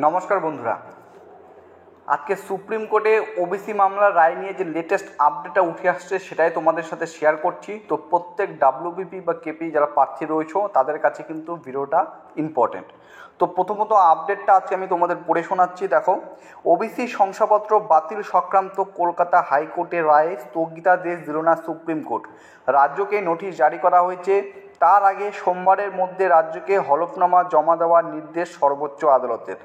নমস্কার বন্ধুরা, আজকে সুপ্রিম কোর্টে ওবিসি মামলার রায় নিয়ে যে লেটেস্ট আপডেটটা উঠে আসছে সেটাই তোমাদের সাথে শেয়ার করছি। তো প্রত্যেক ডাব্লিউবিপি বা কেপি যারা প্রার্থী রয়েছে তাদের কাছে কিন্তু ভিডিওটা ইম্পর্টেন্ট। তো প্রথমত আপডেটটা আজকে আমি তোমাদের পড়ে শোনাচ্ছি। দেখো, ওবিসি শংসাপত্র বাতিল সংক্রান্ত কলকাতা হাইকোর্টের রায়ে স্থগিতাদেশ দিল না সুপ্রিম কোর্ট। রাজ্যকে নোটিশ জারি করা হয়েছে। তার আগে সোমবারের মধ্যে রাজ্যকে হলফনামা জমা দেওয়ার নির্দেশ সর্বোচ্চ আদালতের।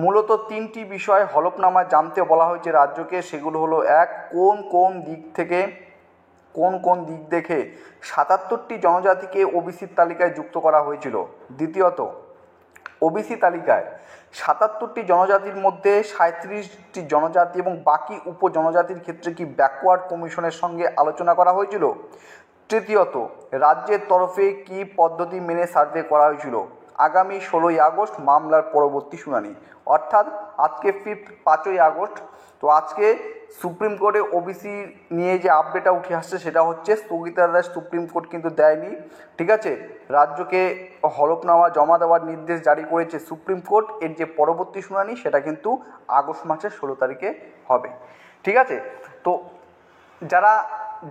মূলত তিনটি বিষয় হলফনামা জানতে বলা হয়েছে রাজ্যকে। সেগুলো হলো, এক, কোন কোন দিক দেখে ৭৭টি জনজাতিকে ওবিসির তালিকায় যুক্ত করা হয়েছিল। দ্বিতীয়ত, ওবিসি তালিকায় ৭৭টি জনজাতির মধ্যে ৩৭টি জনজাতি এবং বাকি উপজনজাতির ক্ষেত্রে কি ব্যাকওয়ার্ড কমিশনের সঙ্গে আলোচনা করা হয়েছিল। তৃতীয়ত, রাজ্যের তরফে কি পদ্ধতি মেনে সার্ভে করা হয়েছিল। আগামী ১৬ই আগস্ট মামলার পরবর্তী শুনানি, অর্থাৎ আজকে ৫ই আগস্ট। তো আজকে সুপ্রিম কোর্টে ওবিসি নিয়ে যে আপডেটটা উঠে আসছে সেটা হচ্ছে স্থগিতাদেশ সুপ্রিম কোর্ট কিন্তু দেয়নি, ঠিক আছে। রাজ্যকে হলফনামা জমা দেওয়ার নির্দেশ জারি করেছে সুপ্রিম কোর্ট। এর যে পরবর্তী শুনানি সেটা কিন্তু আগস্ট মাসের ১৬ তারিখে হবে, ঠিক আছে। তো যারা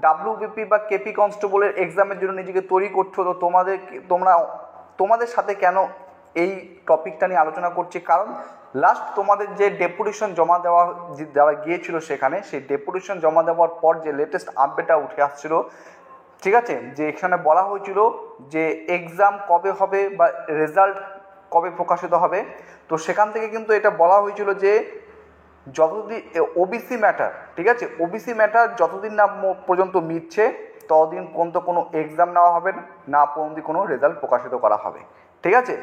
ডাব্লিউবিপি বা কেপি কনস্টেবলের এক্সামের জন্য নিজেকে তৈরি করছো, তো তোমাদের সাথে কেন এই টপিকটা নিয়ে আলোচনা করছি, কারণ লাস্ট তোমাদের যে ডেপুটেশন জমা দেওয়া গিয়েছিল সেখানে, সেই ডেপুটেশন জমা দেওয়ার পর যে লেটেস্ট আপডেটটা উঠে আসছিল, ঠিক আছে, যে এখানে বলা হয়েছিল যে এক্সাম কবে হবে বা রেজাল্ট কবে প্রকাশিত হবে। তো সেখান থেকে কিন্তু এটা বলা হয়েছিল যে যতদিন ওবিসি ম্যাটার, ঠিক আছে, ওবিসি ম্যাটার যতদিন না পর্যন্ত মিটছে ততদিন পর্যন্ত কোনো এক্সাম নেওয়া হবে না পর্যন্ত কোনো রেজাল্ট প্রকাশিত করা হবে, ঠিক আছে।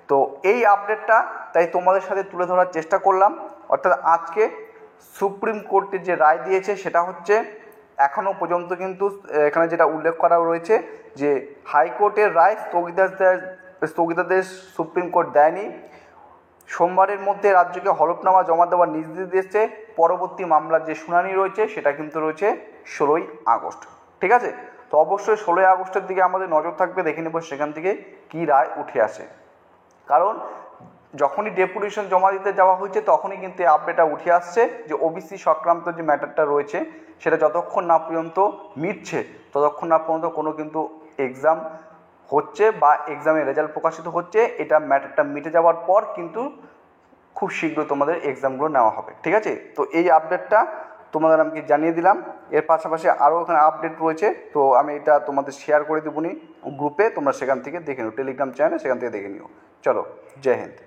তো এই আপডেটটা তাই তোমাদের সাথে তুলে ধরার চেষ্টা করলাম। অর্থাৎ আজকে সুপ্রিম কোর্টের যে রায় দিয়েছে সেটা হচ্ছে, এখনও পর্যন্ত কিন্তু এখানে যেটা উল্লেখ করা রয়েছে যে হাইকোর্টের রায় স্থগিতাদেশ সুপ্রিম কোর্ট দেয়নি। সোমবারের মধ্যে রাজ্যকে হলফনামা জমা দেওয়ার নির্দেশ দিয়েছে। পরবর্তী মামলার যে শুনানি রয়েছে সেটা কিন্তু রয়েছে ১৬ই আগস্ট, ঠিক আছে। তো অবশ্যই ১৬ই আগস্টের দিকে আমাদের নজর থাকবে, দেখে নেব সেখান থেকে কী রায় উঠে আসে। কারণ যখনই ডেপুটেশন জমা দিতে যাওয়া হয়েছে তখনই কিন্তু এই আপডেটটা উঠে আসছে যে ওবিসি সংক্রান্ত যে ম্যাটারটা রয়েছে সেটা যতক্ষণ না পর্যন্ত মিটছে ততক্ষণ না পর্যন্ত কোনো কিন্তু এক্সাম হচ্ছে বা এক্সামের রেজাল্ট প্রকাশিত হচ্ছে, এটা ম্যাটারটা মিটে যাওয়ার পর কিন্তু খুব শীঘ্রই তোমাদের এক্সামগুলো নেওয়া হবে, ঠিক আছে। তো এই আপডেটটা তোমাদের আমি জানিয়ে দিলাম। এর পাশাপাশি আরও এখানে আপডেট রয়েছে, তো আমি এটা তোমাদের শেয়ার করে দেবো গ্রুপে, তোমরা সেখান থেকে দেখে নিও, টেলিগ্রাম চ্যানেলে সেখান থেকে দেখে নিও। চলো, জয় হিন্দ।